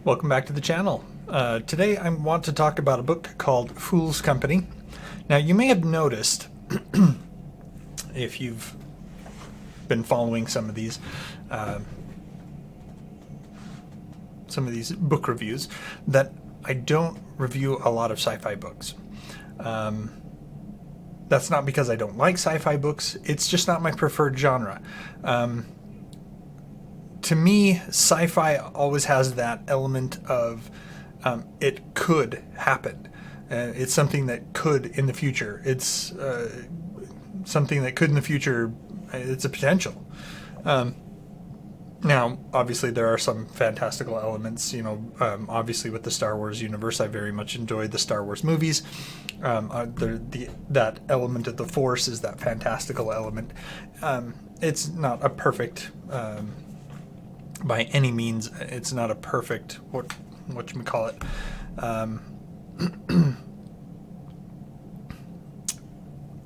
Welcome back to the channel. Today I want to talk about a book called Phule's Company. Now you may have noticed, if you've been following some of these book reviews, that I don't review a lot of sci-fi books. That's not because I don't like sci-fi books, it's just not my preferred genre. To me, sci-fi always has that element of it could happen. It's something that could in the future. It's something that could in the future. It's a potential. Now, obviously, there are some fantastical elements. Obviously, with the Star Wars universe, I very much enjoyed the Star Wars movies. That element of the Force is that fantastical element. It's not a perfect. By any means, it's not a perfect whatchamacallit.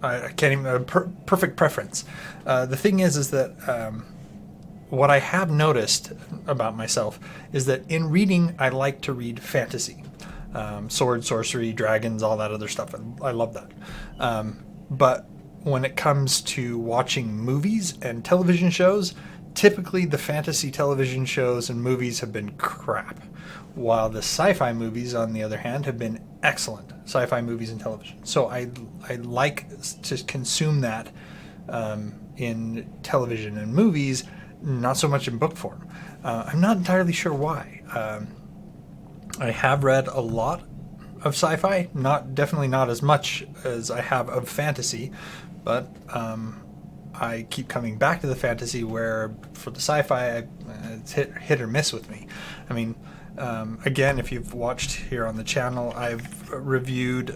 I can't even perfect preference. The thing is that what I have noticed about myself is that in reading, I like to read fantasy, sword, sorcery, dragons, all that other stuff. I love that. But when it comes to watching movies and television shows, typically the fantasy television shows and movies have been crap, while the sci-fi movies, on the other hand, have been excellent. Sci-fi movies and television. So I like to consume that in television and movies, not so much in book form. I'm not entirely sure why. I have read a lot of sci-fi, definitely not as much as I have of fantasy, but I keep coming back to the fantasy, where for the sci-fi, it's hit or miss with me. I mean, again, if you've watched here on the channel, I've reviewed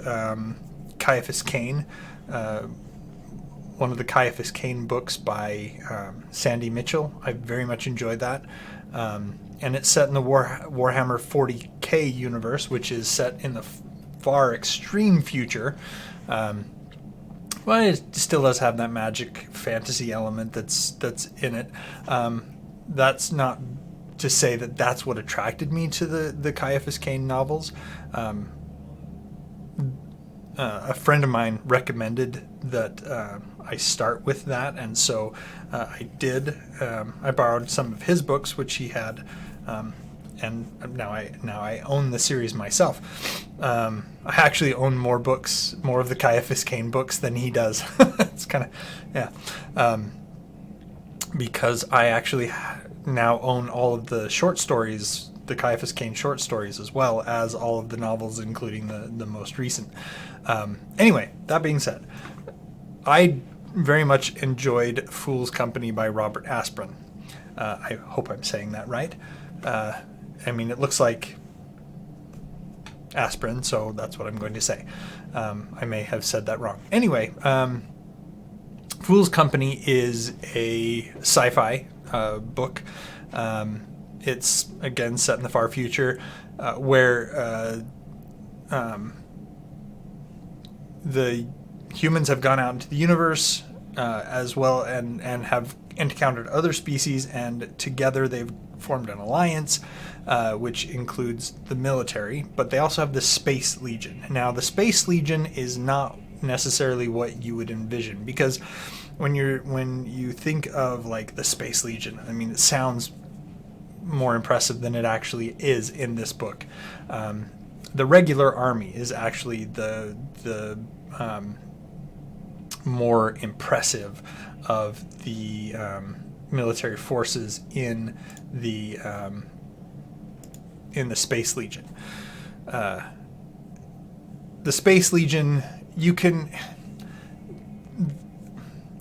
Caiaphas Cain, one of the Caiaphas Cain books by Sandy Mitchell. I very much enjoyed that. And it's set in the Warhammer 40k universe, which is set in the far extreme future. Well, it still does have that magic fantasy element that's in it. That's not to say that that's what attracted me to the Caiaphas Cain novels. A friend of mine recommended that I start with that, and so I did. I borrowed some of his books, which he had. And now I own the series myself. I actually own more of the Caiaphas Cain books than he does. It's kind of, yeah. Because I actually now own all of the short stories, the Caiaphas Cain short stories, as well as all of the novels, including the most recent. Anyway, that being said, I very much enjoyed Phule's Company by Robert Asprin. I hope I'm saying that right. I mean, it looks like aspirin, so that's what I'm going to say. I may have said that wrong. Anyway, Phule's Company is a sci-fi book. It's, again, set in the far future, where the humans have gone out into the universe as well, and have encountered other species, and together they've formed an alliance, which includes the military, but they also have the Space Legion. Now, the Space Legion is not necessarily what you would envision, because when you think of like the Space Legion, I mean, it sounds more impressive than it actually is in this book. The regular army is actually the more impressive of the military forces in the Space Legion. The Space Legion,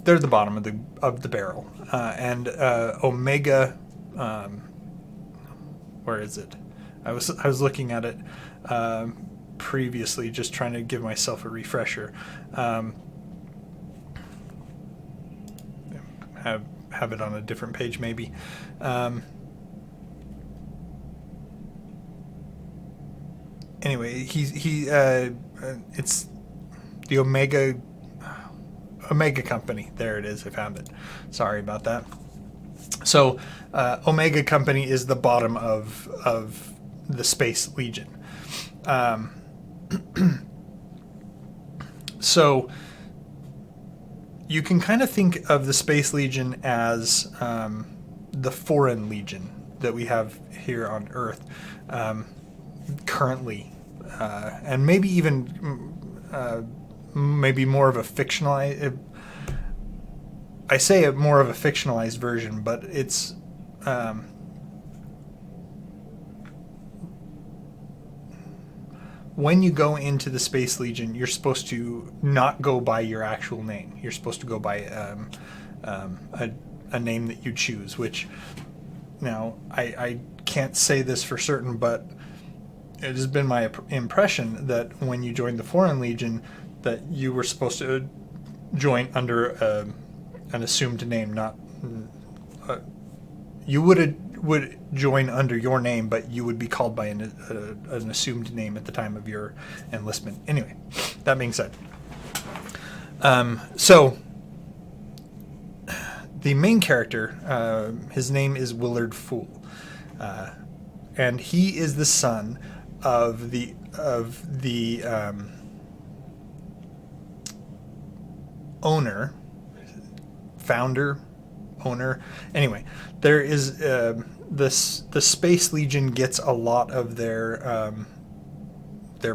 they're the bottom of the barrel, and Omega. Where is it? I was looking at it previously, just trying to give myself a refresher. Have it on a different page, maybe. Anyway, it's the Omega Company. There it is. I found it. Sorry about that. So Omega Company is the bottom of the Space Legion. So you can kind of think of the Space Legion as the foreign legion that we have here on Earth currently, and maybe even maybe more of a fictionalized. I say it more of a fictionalized version, but it's when you go into the Space Legion, you're supposed to not go by your actual name. You're supposed to go by a name that you choose, which now I can't say this for certain, but it has been my impression that when you joined the Foreign Legion, that you were supposed to join under an assumed name, not you would join under your name, but you would be called by an assumed name at the time of your enlistment. Anyway, that being said, so the main character, his name is Willard Phule, and he is the son of the owner, founder, owner. Anyway, there is the Space Legion gets a lot of their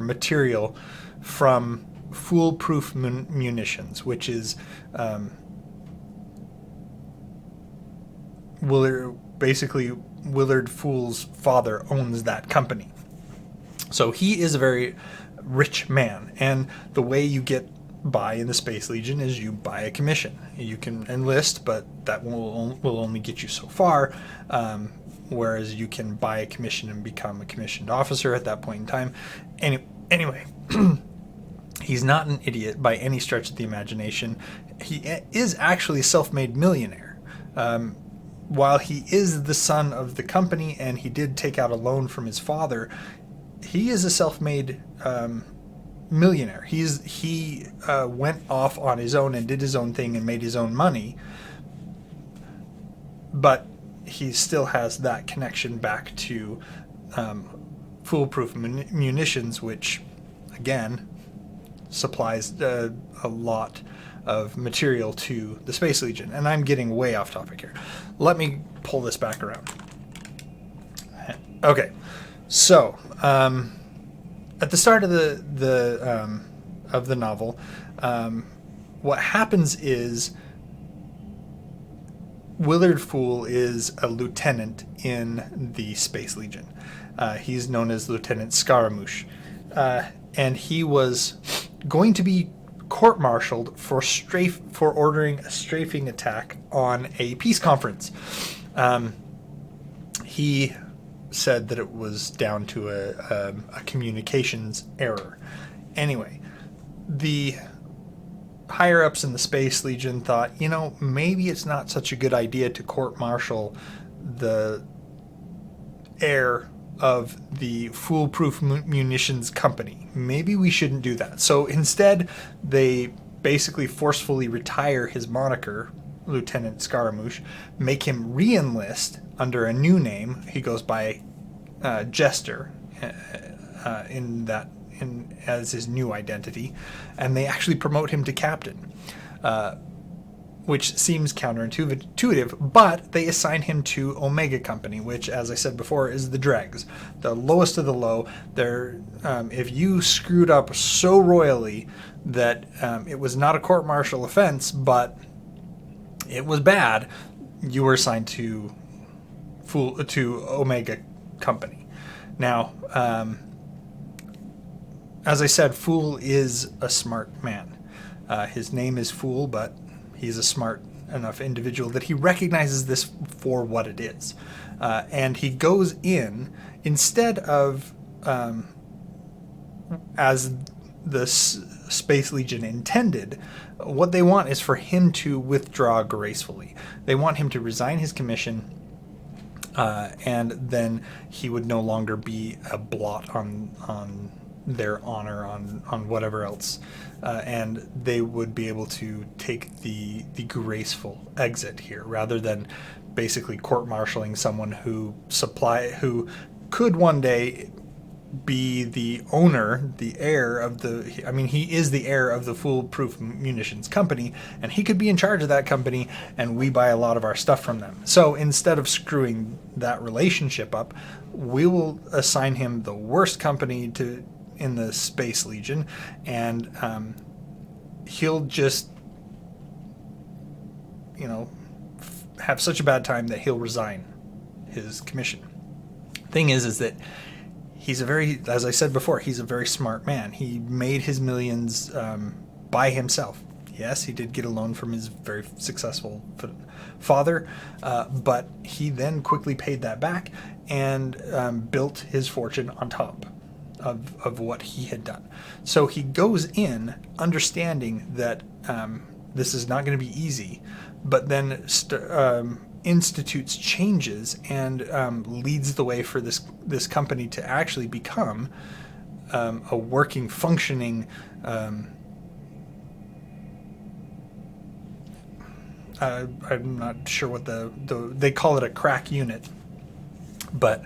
material from foolproof munitions, which is Willard Phule's father owns that company. So he is a very rich man, and the way you get by in the Space Legion is you buy a commission. You can enlist, but that will only get you so far, whereas you can buy a commission and become a commissioned officer at that point in time. Anyway, he's not an idiot by any stretch of the imagination. He is actually a self-made millionaire. While he is the son of the company and he did take out a loan from his father, he is a self-made millionaire. He went off on his own and did his own thing and made his own money, but he still has that connection back to foolproof munitions, which again supplies a lot of material to the Space Legion. And I'm getting way off topic here. Let me pull this back around. Okay, so at the start of the novel, what happens is Willard Phule is a lieutenant in the Space Legion. He's known as Lieutenant Scaramouche, and he was going to be court-martialed for ordering a strafing attack on a peace conference. He said that it was down to a communications error. Anyway, the higher-ups in the Space Legion thought, maybe it's not such a good idea to court-martial the heir of the foolproof munitions company. Maybe we shouldn't do that. So instead, they basically forcefully retire his moniker, Lieutenant Scaramouche, make him re-enlist under a new name. He goes by Jester as his new identity, and they actually promote him to captain, which seems counterintuitive, but they assign him to Omega Company, which, as I said before, is the dregs, the lowest of the low. If you screwed up so royally that it was not a court-martial offense, but it was bad, you were assigned to Omega Company. Now, as I said, Phule is a smart man. His name is Phule, but he's a smart enough individual that he recognizes this for what it is. And he goes in, instead of, as the Space Legion intended, what they want is for him to withdraw gracefully. They want him to resign his commission, and then he would no longer be a blot on their honor, on whatever else, and they would be able to take the graceful exit here, rather than basically court-martialing someone who could one day be the owner, the heir of the, I mean, he is the heir of the Foolproof Munitions Company, and he could be in charge of that company, and we buy a lot of our stuff from them. So instead of screwing that relationship up, we will assign him the worst company in the Space Legion, and he'll just, have such a bad time that he'll resign his commission. Thing is that he's as I said before, he's a very smart man. He made his millions by himself. Yes, he did get a loan from his very successful father, but he then quickly paid that back and built his fortune on top of what he had done. So he goes in understanding that this is not going to be easy, but then institutes changes and leads the way for this company to actually become a working, functioning I'm not sure what they call it, a crack unit, but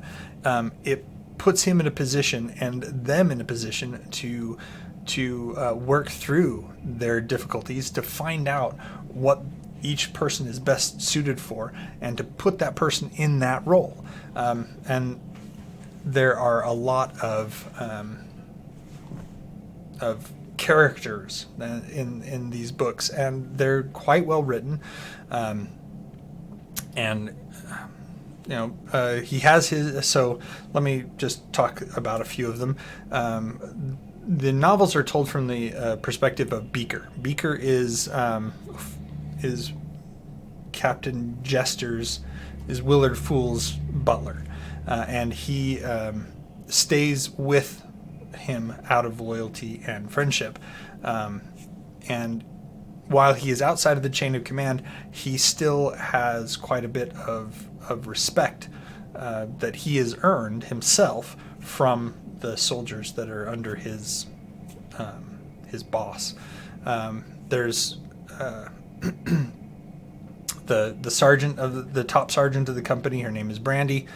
it puts him in a position and them in a position to work through their difficulties, to find out what each person is best suited for, and to put that person in that role. And there are a lot of characters in these books, and they're quite well written. He has his. So let me just talk about a few of them. The novels are told from the perspective of Beaker. Beaker is Captain Jester's, is Willard Phule's butler, and he stays with him out of loyalty and friendship. And while he is outside of the chain of command, he still has quite a bit of respect that he has earned himself from the soldiers that are under his boss. There's the sergeant of the top sergeant of the company. Her name is Brandy.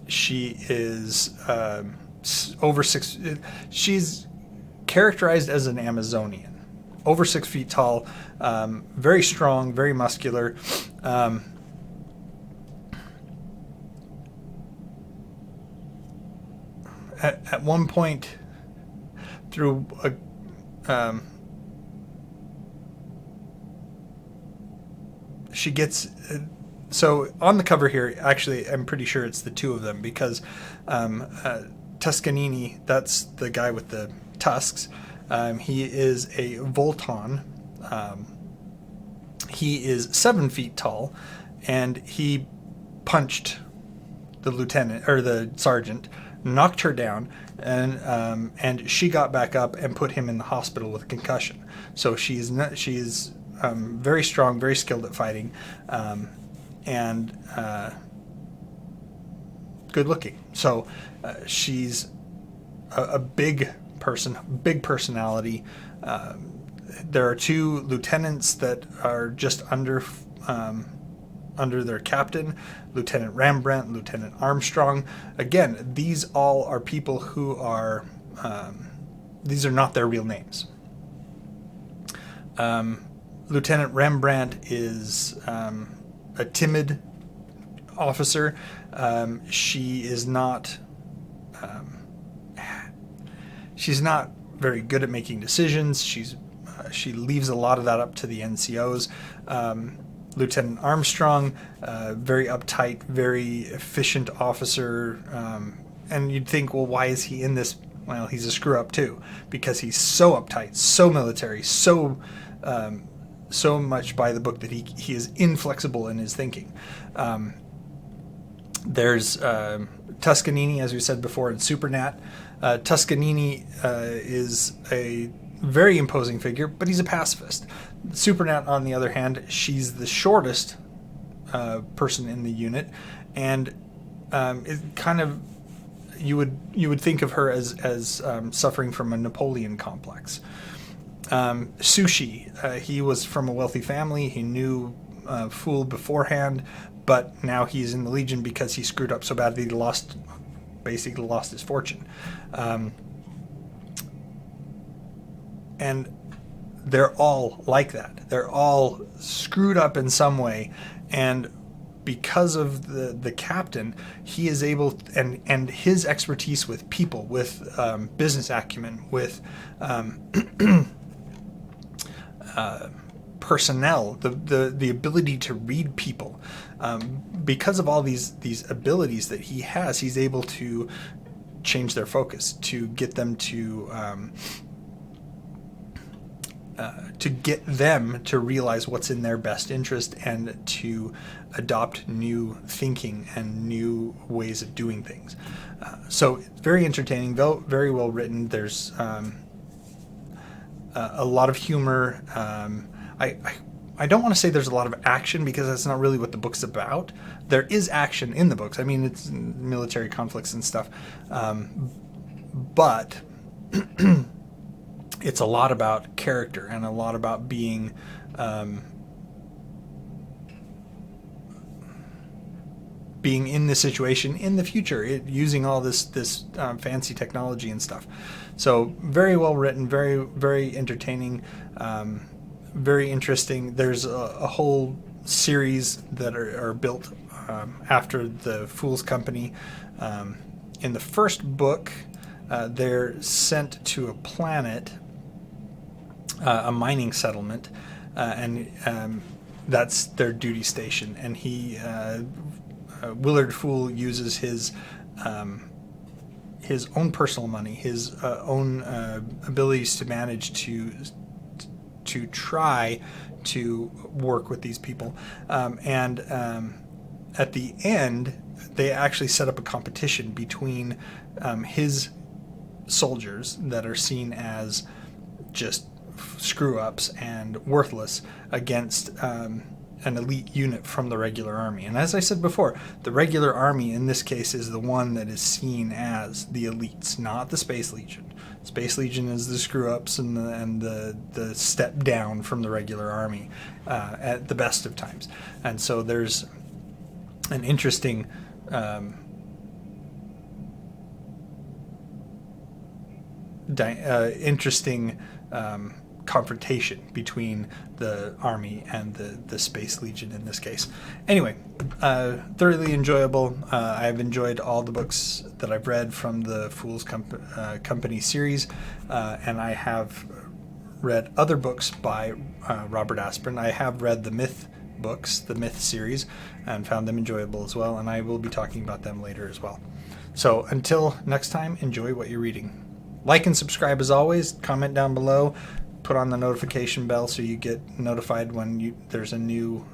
She is over 6. She's characterized as an Amazonian, over 6 feet tall, very strong, very muscular. At one point, through she gets. So on the cover here, actually, I'm pretty sure it's the two of them, because Tuscanini, that's the guy with the tusks. He is a Volton. He is 7 feet tall, and he punched the lieutenant or the sergeant, knocked her down, and she got back up and put him in the hospital with a concussion. So she's very strong, very skilled at fighting, and good looking. So she's a big person, big personality. There are 2 lieutenants that are just under their captain, Lieutenant Rembrandt, Lieutenant Armstrong. Again, these all are people who are, these are not their real names. Lieutenant Rembrandt is a timid officer. She is not, she's not very good at making decisions. She leaves a lot of that up to the NCOs. Lieutenant Armstrong, very uptight, very efficient officer, and you'd think, well, why is he in this? Well, he's a screw up too, because he's so uptight, so military, so much by the book that he is inflexible in his thinking. There's Tuscanini, as we said before, in Supernat. Tuscanini is a very imposing figure, but he's a pacifist. Supernat, on the other hand, she's the shortest person in the unit, and it kind of you would think of her as suffering from a Napoleon complex. Sushi, he was from a wealthy family. He knew Phule beforehand, but now he's in the Legion because he screwed up so badly he lost basically lost his fortune. And they're all like that. They're all screwed up in some way, and because of the captain, he is able, and his expertise with people, with business acumen, with personnel, the ability to read people, because of all these abilities that he has, he's able to change their focus, to get them to get them to realize what's in their best interest and to adopt new thinking and new ways of doing things. So it's very entertaining, very well written. There's a lot of humor. I don't want to say there's a lot of action, because that's not really what the book's about. There is action in the books. I mean, it's military conflicts and stuff. But it's a lot about character and a lot about being in the situation in the future, using all this fancy technology and stuff. So very well written, very, very entertaining, very interesting. There's a whole series that are built after the Phule's company. In the first book, they're sent to a planet, a mining settlement, and that's their duty station. And Willard Phule uses his own personal money, his own abilities to manage to try to work with these people, and at the end, they actually set up a competition between his soldiers that are seen as just screw-ups and worthless against an elite unit from the regular army. And as I said before, the regular army in this case is the one that is seen as the elites, not the Space Legion. Space Legion is the screw-ups and the step down from the regular army at the best of times. And so there's an interesting confrontation between the army and the Space Legion in this case. Anyway, thoroughly enjoyable. I've enjoyed all the books that I've read from the Phule's Company series, and I have read other books by Robert Asprin. I have read the Myth books, the Myth series, and found them enjoyable as well, and I will be talking about them later as well. So until next time, enjoy what you're reading. Like and subscribe as always. Comment down below. Put on the notification bell so you get notified when there's a new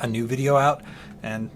video out. And